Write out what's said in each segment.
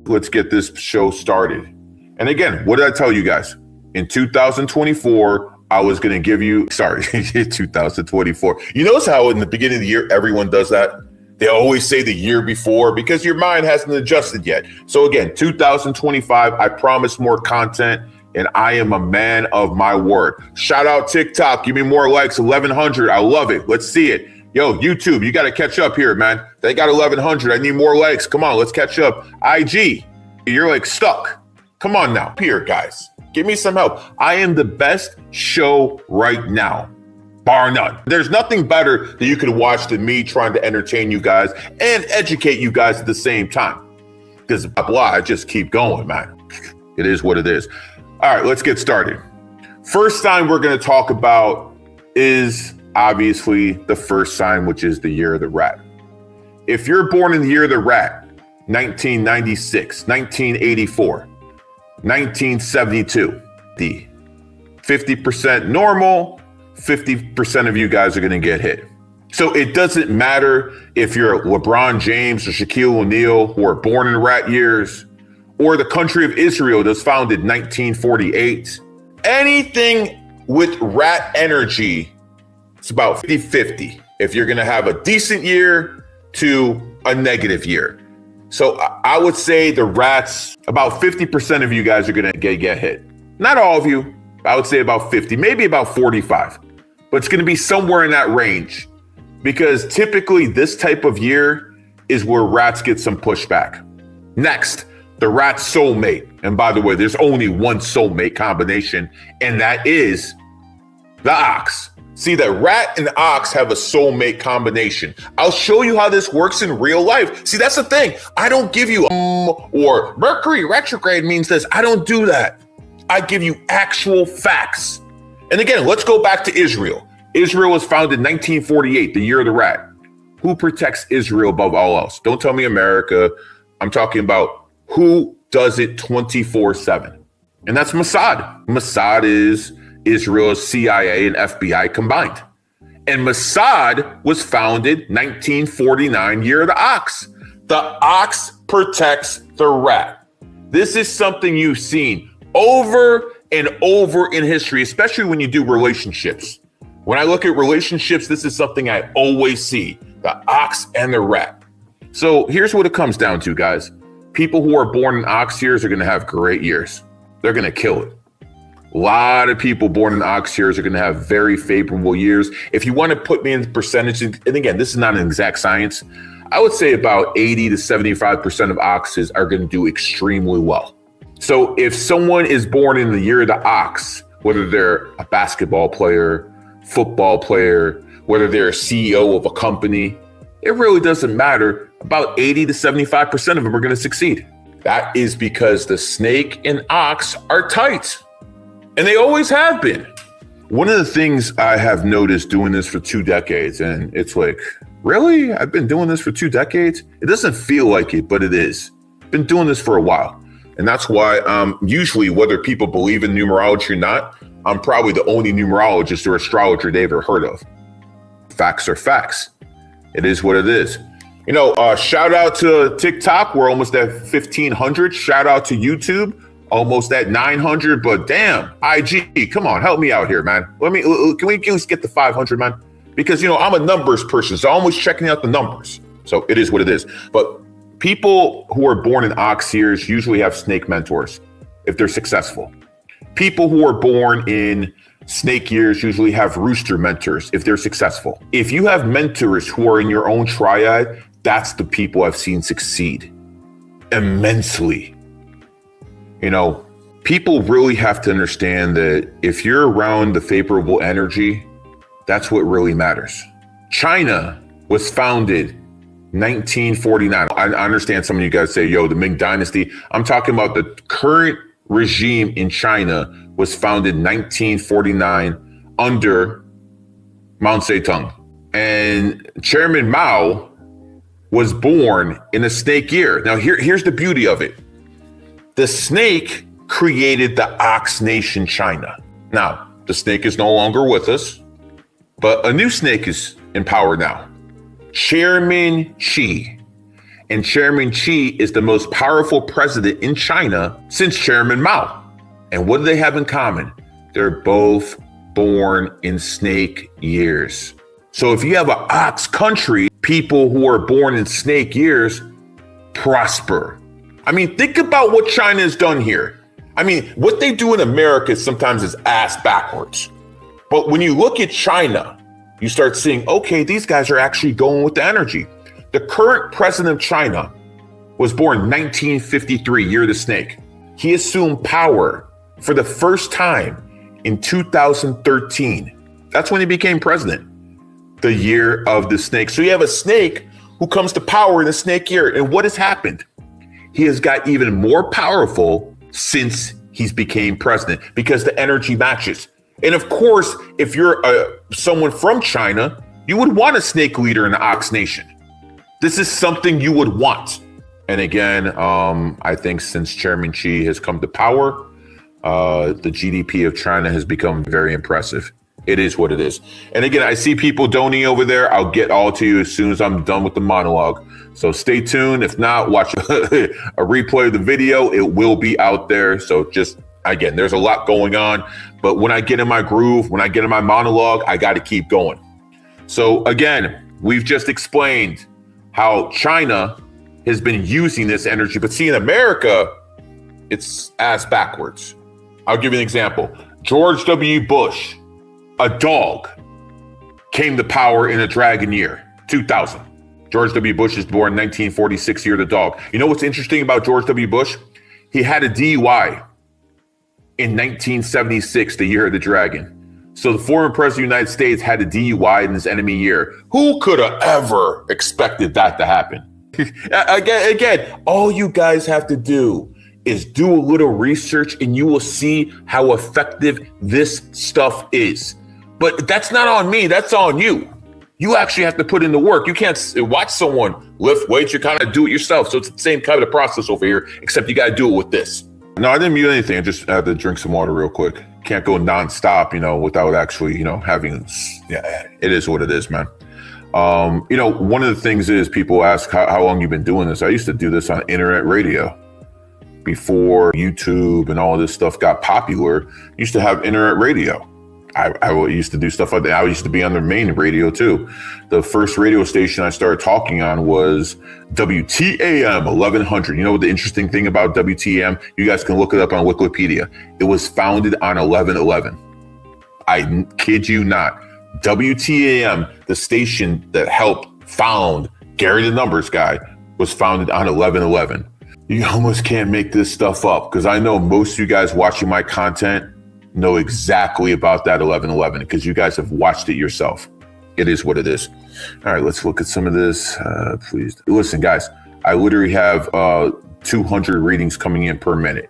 let's get this show started. And again, what did I tell you guys? In 2024, I was going to give you, 2024. You notice how in the beginning of the year, everyone does that? They always say the year before because your mind hasn't adjusted yet. So again, 2025, I promise more content and I am a man of my word. Shout out TikTok. Give me more likes, 1,100. I love it. Let's see it. Yo, YouTube, you got to catch up here, man. They got 1,100. I need more likes. Come on, let's catch up. IG, you're like stuck. Come on now. Here, guys. Give me some help. I am the best show right now, bar none. There's nothing better that you can watch than me trying to entertain you guys and educate you guys at the same time. Because blah, I just keep going, man. It is what it is. All right, let's get started. First sign we're going to talk about is obviously the first sign, which is the year of the rat. If you're born in the year of the rat, 1996, 1984, 1972, the 50% normal, 50% of you guys are going to get hit. So it doesn't matter if you're LeBron James or Shaquille O'Neal who are born in rat years, or the country of Israel that's founded 1948. Anything with rat energy, it's about 50-50. If you're going to have a decent year to a negative year. So I would say the rats, about 50% of you guys are going to get hit. Not all of you. I would say about 50, maybe about 45. But it's going to be somewhere in that range. Because typically this type of year is where rats get some pushback. Next, the rat soulmate. And by the way, there's only one soulmate combination, and that is the ox. See, that rat and ox have a soulmate combination. I'll show you how this works in real life. See, that's the thing. I don't give you or Mercury retrograde means this. I don't do that. I give you actual facts. And again, let's go back to Israel. Israel was founded in 1948, the year of the rat. Who protects Israel above all else? Don't tell me America. I'm talking about who does it 24/7. And that's Mossad. Mossad is Israel's CIA and FBI combined. And Mossad was founded 1949, year of the ox. The ox protects the rat. This is something you've seen over and over in history, especially when you do relationships. When I look at relationships, this is something I always see, the ox and the rat. So here's what it comes down to, guys. People who are born in ox years are going to have great years. They're going to kill it. A lot of people born in ox years are going to have very favorable years. If you want to put me in percentages, and again, this is not an exact science, I would say about 80 to 75% of oxes are going to do extremely well. So if someone is born in the year of the ox, whether they're a basketball player, football player, whether they're a CEO of a company, it really doesn't matter. About 80 to 75% of them are going to succeed. That is because the snake and ox are tight. And they always have been. One of the things I have noticed doing this for 2 decades, and it's like, really? I've been doing this for 2 decades? It doesn't feel like it, but it is. I've been doing this for a while. And that's why usually, whether people believe in numerology or not, I'm probably the only numerologist or astrologer they've ever heard of. Facts are facts. It is what it is. You know, shout out to TikTok. We're almost at 1,500. Shout out to YouTube. Almost at 900, but damn, IG, come on, help me out here, man. Can we just get the 500, man? Because, you know, I'm a numbers person, so I'm always checking out the numbers. So it is what it is. But people who are born in ox years usually have snake mentors if they're successful. People who are born in snake years usually have rooster mentors if they're successful. If you have mentors who are in your own triad, that's the people I've seen succeed immensely. You know, people really have to understand that if you're around the favorable energy, that's what really matters. China was founded 1949. I understand some of you guys say, yo, the Ming Dynasty. I'm talking about the current regime in China was founded 1949 under Mao Zedong. And Chairman Mao was born in a snake year. Now, here's the beauty of it. The snake created the ox nation, China. Now, the snake is no longer with us, but a new snake is in power now. Chairman Xi. And Chairman Xi is the most powerful president in China since Chairman Mao. And what do they have in common? They're both born in snake years. So if you have an ox country, people who are born in snake years prosper. I mean, think about what China has done here. I mean, what they do in America sometimes is ass backwards. But when you look at China, you start seeing, okay, these guys are actually going with the energy. The current president of China was born 1953, year of the snake. He assumed power for the first time in 2013. That's when he became president, the year of the snake. So you have a snake who comes to power in the snake year. And what has happened? He has got even more powerful since he's became president because the energy matches. And of course, if you're someone from China, you would want a snake leader in the Ox Nation. This is something you would want. And again, I think since Chairman Xi has come to power, the GDP of China has become very impressive. It is what it is. And again, I see people donating over there. I'll get all to you as soon as I'm done with the monologue. So stay tuned. If not, watch a replay of the video. It will be out there. So just, again, there's a lot going on. But when I get in my groove, when I get in my monologue, I got to keep going. So again, we've just explained how China has been using this energy. But see, in America, it's ass backwards. I'll give you an example. George W. Bush, a dog, came to power in a dragon year, 2000. George W. Bush is born 1946, year of the dog. You know what's interesting about George W. Bush? He had a DUI in 1976, the year of the dragon. So the former president of the United States had a DUI in his enemy year. Who could have ever expected that to happen? Again, all you guys have to do is do a little research and you will see how effective this stuff is. But that's not on me. That's on you. You actually have to put in the work. You can't watch someone lift weights. You kind of do it yourself. So it's the same kind of process over here, except you got to do it with this. No, I didn't mute anything. I just had to drink some water real quick. Can't go nonstop, without actually, having, it is what it is, man. One of the things is people ask how long you've been doing this. I used to do this on internet radio before YouTube and all this stuff got popular. Used to have internet radio. I used to do stuff like that. I used to be on the main radio too. The first radio station I started talking on was WTAM 1100. You know what the interesting thing about WTAM? You guys can look it up on Wikipedia. It was founded on 11/11. I kid you not. WTAM, the station that helped found Gary the Numbers Guy, was founded on 11/11. You almost can't make this stuff up because I know most of you guys watching my content know exactly about that 11/11 because you guys have watched it yourself. It is what it is. All right, let's look at some of this. Please listen, guys. I literally have 200 readings coming in per minute.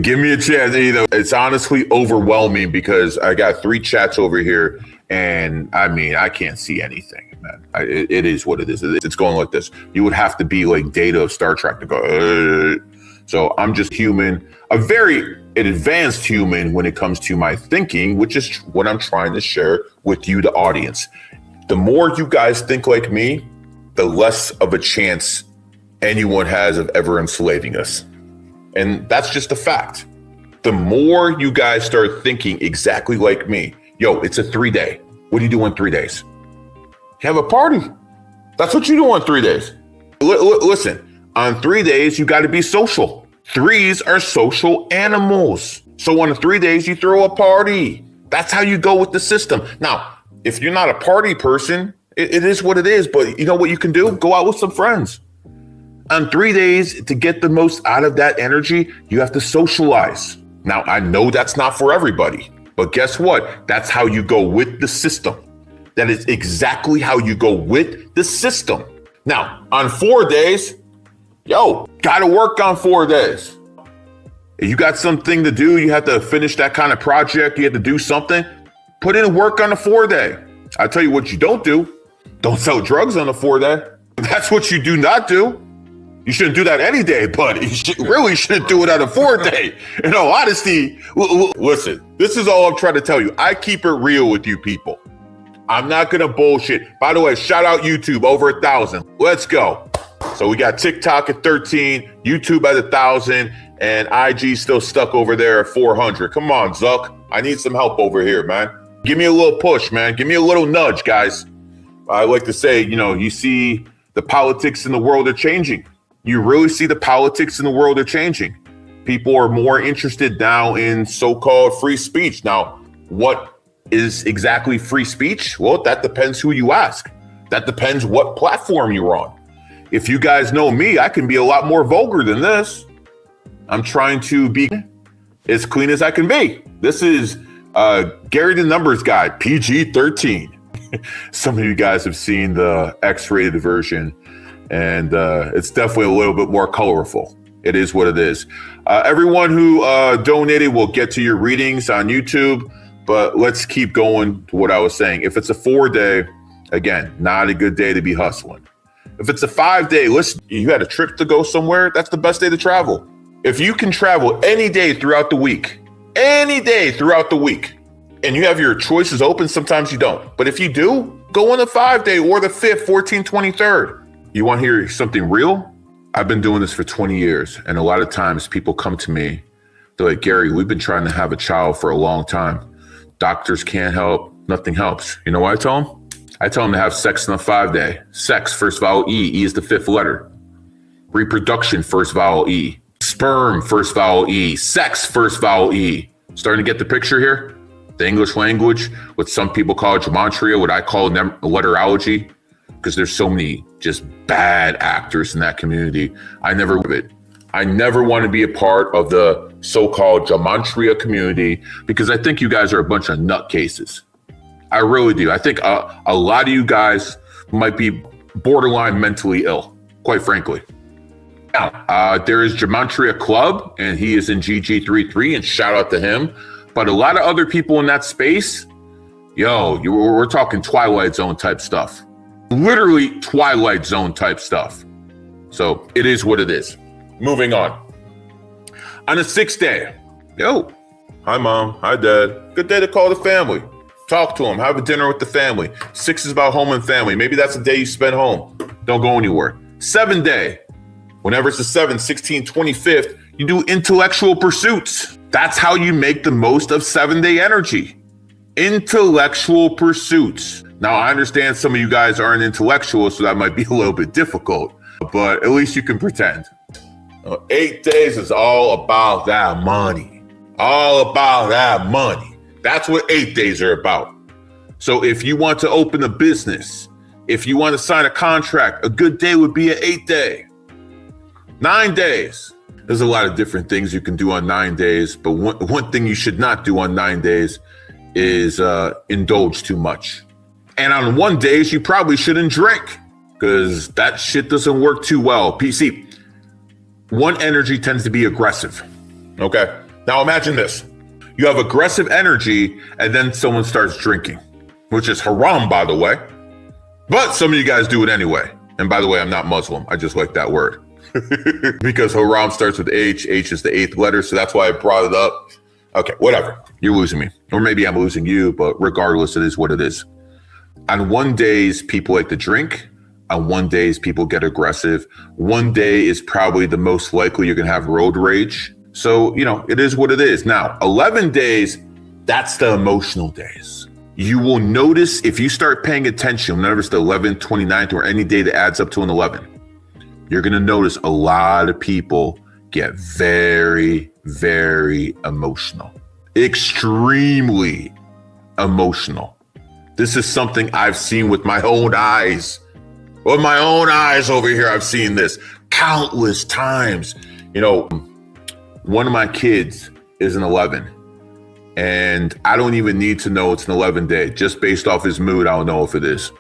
Give me a chance. It's honestly overwhelming because I got 3 chats over here, and I can't see anything, man. It is what it is. It's going like this. You would have to be like Data of Star Trek to go. So I'm just human, a very advanced human when it comes to my thinking, which is what I'm trying to share with you, the audience. The more you guys think like me, the less of a chance anyone has of ever enslaving us. And that's just a fact. The more you guys start thinking exactly like me, it's a 3-day. What do you do in 3 days? Have a party. That's what you do in 3 days. Listen, on 3 days, you got to be social. 3s are social animals. So on 3 days, you throw a party. That's how you go with the system. Now, if you're not a party person, it is what it is. But you know what you can do? Go out with some friends. On 3 days, to get the most out of that energy, you have to socialize. Now, I know that's not for everybody, but guess what? That's how you go with the system. That is exactly how you go with the system. Now, on 4 days, gotta work on 4 days. If you got something to do, you have to finish that kind of project, you have to do something, put in work on a 4-day. I tell you what you don't do. Don't sell drugs on a 4-day. That's what you do not do. You shouldn't do that any day, but you really shouldn't do it on a 4-day. In all honesty, listen, this is all I'm trying to tell you. I keep it real with you people. I'm not gonna bullshit. By the way, shout out YouTube, over 1,000. Let's go. So we got TikTok at 13, YouTube at 1,000, and IG still stuck over there at 400. Come on, Zuck. I need some help over here, man. Give me a little push, man. Give me a little nudge, guys. I like to say, you see the politics in the world are changing. You really see the politics in the world are changing. People are more interested now in so-called free speech. Now, what is exactly free speech? Well, that depends who you ask. That depends what platform you're on. If you guys know me, I can be a lot more vulgar than this. I'm trying to be as clean as I can be. This is Gary the Numbers Guy, PG-13. Some of you guys have seen the X-rated version, and it's definitely a little bit more colorful. It is what it is. Everyone who donated will get to your readings on YouTube, but let's keep going to what I was saying. If it's a 4-day, again, not a good day to be hustling. If it's a 5-day, listen, you had a trip to go somewhere, that's the best day to travel. If you can travel any day throughout the week, and you have your choices open, sometimes you don't. But if you do, go on the 5-day or the 5th, 14th, 23rd. You want to hear something real? I've been doing this for 20 years. And a lot of times people come to me, they're like, Gary, we've been trying to have a child for a long time. Doctors can't help. Nothing helps. You know what I tell them? I tell them to have sex on a 5-day. Sex, first vowel E. E is the 5th letter. Reproduction, first vowel E. Sperm, first vowel E. Sex, first vowel E. Starting to get the picture here? The English language, what some people call gematria, what I call letterology, because there's so many just bad actors in that community. I never want to be a part of the so-called gematria community because I think you guys are a bunch of nutcases. I really do. I think a lot of you guys might be borderline mentally ill, quite frankly. Now, there is Gematria Club, and he is in GG33, and shout out to him. But a lot of other people in that space, we're talking Twilight Zone type stuff. Literally Twilight Zone type stuff. So it is what it is. Moving on. On the 6th day, hi mom, hi dad. Good day to call the family. Talk to them, have a dinner with the family. 6 is about home and family. Maybe that's the day you spend home. Don't go anywhere. 7th day, whenever it's the 7th, 16th, 25th, you do intellectual pursuits. That's how you make the most of 7-day energy. Intellectual pursuits. Now, I understand some of you guys aren't intellectual, so that might be a little bit difficult, but at least you can pretend. 8 days is all about that money. All about that money. That's what 8 days are about. So if you want to open a business, if you want to sign a contract, a good day would be an 8 day. 9 days. There's a lot of different things you can do on 9 days, but one thing you should not do on 9 days is indulge too much. And on 1 day, you probably shouldn't drink because that shit doesn't work too well. PC, one energy tends to be aggressive. Okay. Now imagine this. You have aggressive energy and then someone starts drinking, which is haram, by the way. But some of you guys do it anyway. And by the way, I'm not Muslim. I just like that word. Because haram starts with H. H is the 8th letter. So that's why I brought it up. Okay, whatever. You're losing me. Or maybe I'm losing you, but regardless, it is what it is. On 1 days, people like to drink. On 1 days, people get aggressive. 1 day is probably the most likely you're going to have road rage. So, it is what it is. Now, 11 days, that's the emotional days. You will notice if you start paying attention, whenever it's the 11th, 29th, or any day that adds up to an 11, you're going to notice a lot of people get very, very emotional. Extremely emotional. This is something I've seen with my own eyes. With my own eyes over here, I've seen this countless times. One of my kids is an 11, and I don't even need to know it's an 11 day. Just based off his mood, I'll know if it is.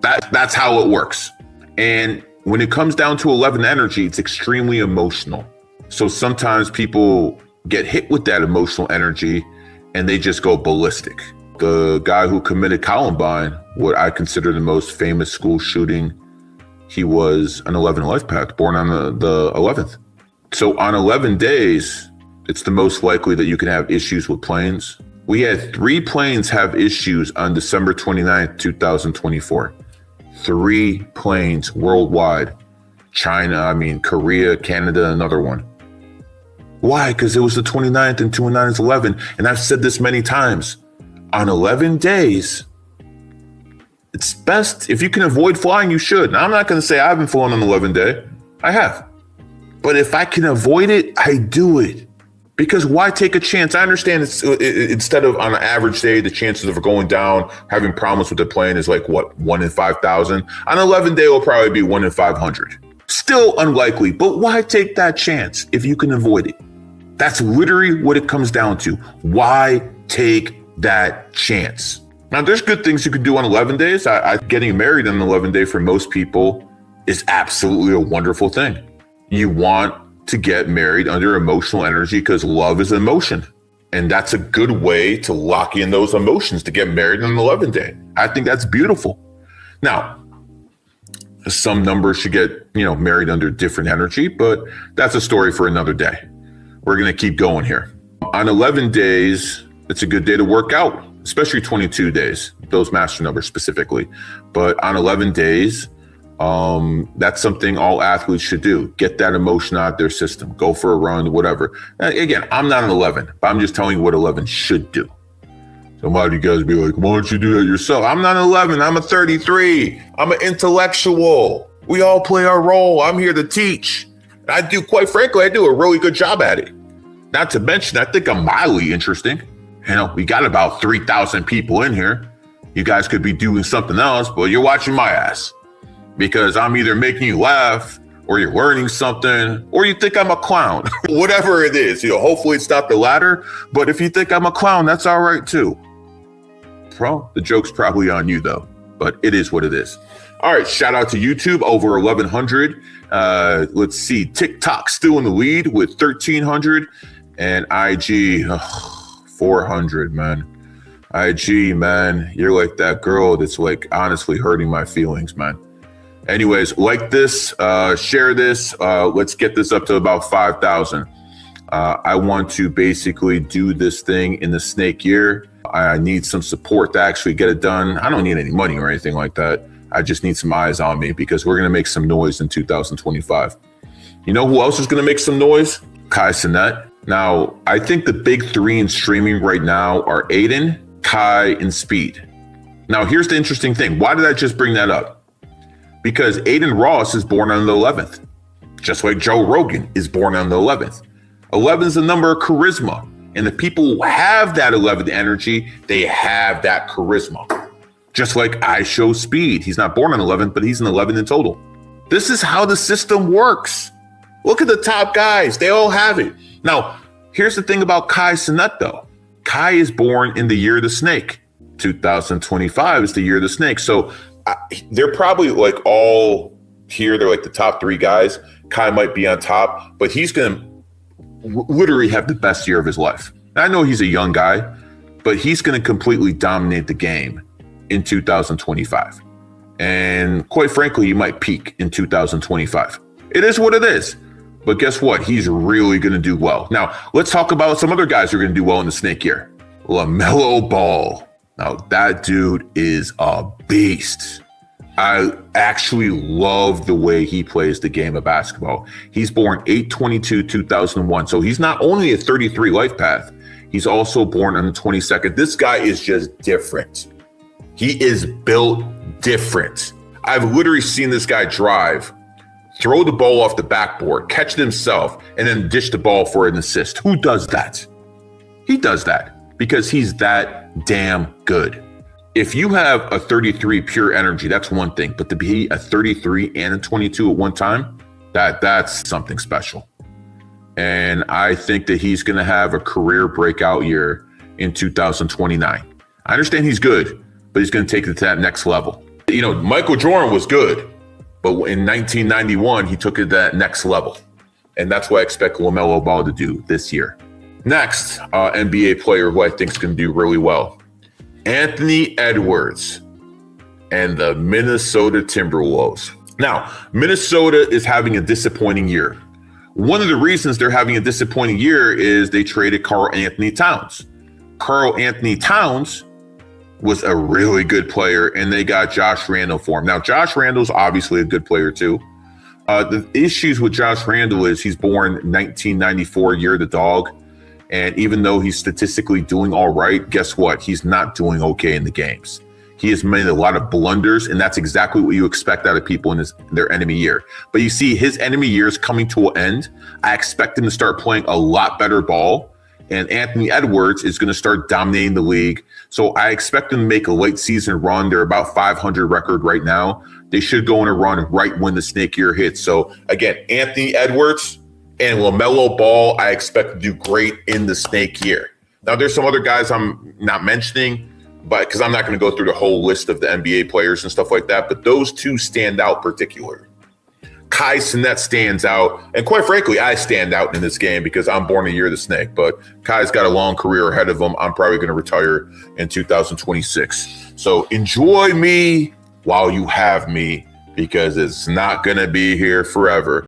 That's how it works. And when it comes down to 11 energy, it's extremely emotional. So sometimes people get hit with that emotional energy and they just go ballistic. The guy who committed Columbine, what I consider the most famous school shooting, he was an 11 life path, born on the 11th. So on 11 days, it's the most likely that you can have issues with planes. We had 3 planes have issues on December 29th, 2024. 3 planes worldwide Korea, Canada, another one. Why? Because it was the 29th and 2 and 9 is 11. And I've said this many times. On 11 days, it's best, if you can avoid flying, you should. Now, I'm not going to say I haven't flown on 11 day. I have. But if I can avoid it, I do it. Because why take a chance? I understand instead of on an average day, the chances of going down, having problems with the plane is like, what, 1 in 5,000? On 11 day, it'll probably be 1 in 500. Still unlikely, but why take that chance if you can avoid it? That's literally what it comes down to. Why take that chance? Now, there's good things you can do on 11 days. Getting married on an 11 day for most people is absolutely a wonderful thing. You want to get married under emotional energy because love is emotion. And that's a good way to lock in those emotions, to get married on an 11 day. I think that's beautiful. Now, some numbers should get, married under different energy, but that's a story for another day. We're going to keep going here. On 11 days, it's a good day to work out, especially 22 days, those master numbers specifically. But on 11 days, that's something all athletes should do. Get that emotion out of their system. Go for a run, whatever. Again, I'm not an 11, but I'm just telling you what 11 should do. Some of you guys be like, why don't you do that yourself? I'm not an 11. I'm a 33. I'm an intellectual. We all play our role. I'm here to teach. Quite frankly, I do a really good job at it. Not to mention, I think I'm mildly interesting. We got about 3,000 people in here. You guys could be doing something else, but you're watching my ass because I'm either making you laugh or you're learning something or you think I'm a clown. Whatever it is, hopefully it's not the latter, but if you think I'm a clown, that's all right too. The joke's probably on you though, but it is what it is. All right, shout out to YouTube, over 1,100. Let's see, TikTok still in the lead with 1,300 and IG, 400, man. IG, man, you're like that girl that's like honestly hurting my feelings, man. Anyways, like this, share this. Let's get this up to about 5,000. I want to basically do this thing in the snake year. I need some support to actually get it done. I don't need any money or anything like that. I just need some eyes on me because we're going to make some noise in 2025. You know who else is going to make some noise? Kai Cenat. Now, I think the big three in streaming right now are Aiden, Kai, and Speed. Now, here's the interesting thing. Why did I just bring that up? Because Aiden Ross is born on the 11th, just like Joe Rogan is born on the 11th. 11 is the number of charisma. And the people who have that 11 energy, they have that charisma. Just like I show Speed. He's not born on 11, but he's an 11 in total. This is how the system works. Look at the top guys. They all have it. Now, here's the thing about Kai Cenat, though. Kai is born in the year of the snake. 2025 is the year of the snake. So they're probably like all here. They're like the top three guys. Kai might be on top, but he's going to literally have the best year of his life. I know he's a young guy, but he's going to completely dominate the game in 2025. And quite frankly, you might peak in 2025. It is what it is. But guess what? He's really going to do well. Now, let's talk about some other guys who are going to do well in the snake year. LaMelo Ball. Now, that dude is a beast. I actually love the way he plays the game of basketball. He's born 8/22/2001. So he's not only a 33 life path, he's also born on the 22nd. This guy is just different. He is built different. I've literally seen this guy drive, throw the ball off the backboard, catch it himself, and then dish the ball for an assist. Who does that? He does that because he's that damn good. If you have a 33 pure energy, that's one thing. But to be a 33 and a 22 at one time, that's something special. And I think that he's going to have a career breakout year in 2029. I understand he's good, but he's going to take it to that next level. Michael Jordan was good, but in 1991, he took it to that next level. And that's what I expect LaMelo Ball to do this year. Next, NBA player who I think is going to do really well. Anthony Edwards and the Minnesota Timberwolves. Now, Minnesota is having a disappointing year. One of the reasons they're having a disappointing year is they traded Karl Anthony Towns. Karl Anthony Towns was a really good player, and they got Josh Randle for him. Now, Josh Randle's obviously a good player too, The issues with Josh Randall is he's born 1994, year of the dog. And even though he's statistically doing all right, guess what? He's not doing okay in the games. He has made a lot of blunders, and that's exactly what you expect out of people in their enemy year. But you see his enemy year is coming to an end. I expect him to start playing a lot better ball. And Anthony Edwards is going to start dominating the league. So I expect them to make a late season run. They're about 500 record right now. They should go on a run right when the snake year hits. So again, Anthony Edwards and LaMelo Ball, I expect to do great in the snake year. Now, there's some other guys I'm not mentioning, but because I'm not going to go through the whole list of the NBA players and stuff like that, but those two stand out particularly. Kai Cenat stands out, and quite frankly, I stand out in this game because I'm born a year of the snake, but Kai's got a long career ahead of him. I'm probably going to retire in 2026. So enjoy me while you have me, because it's not going to be here forever.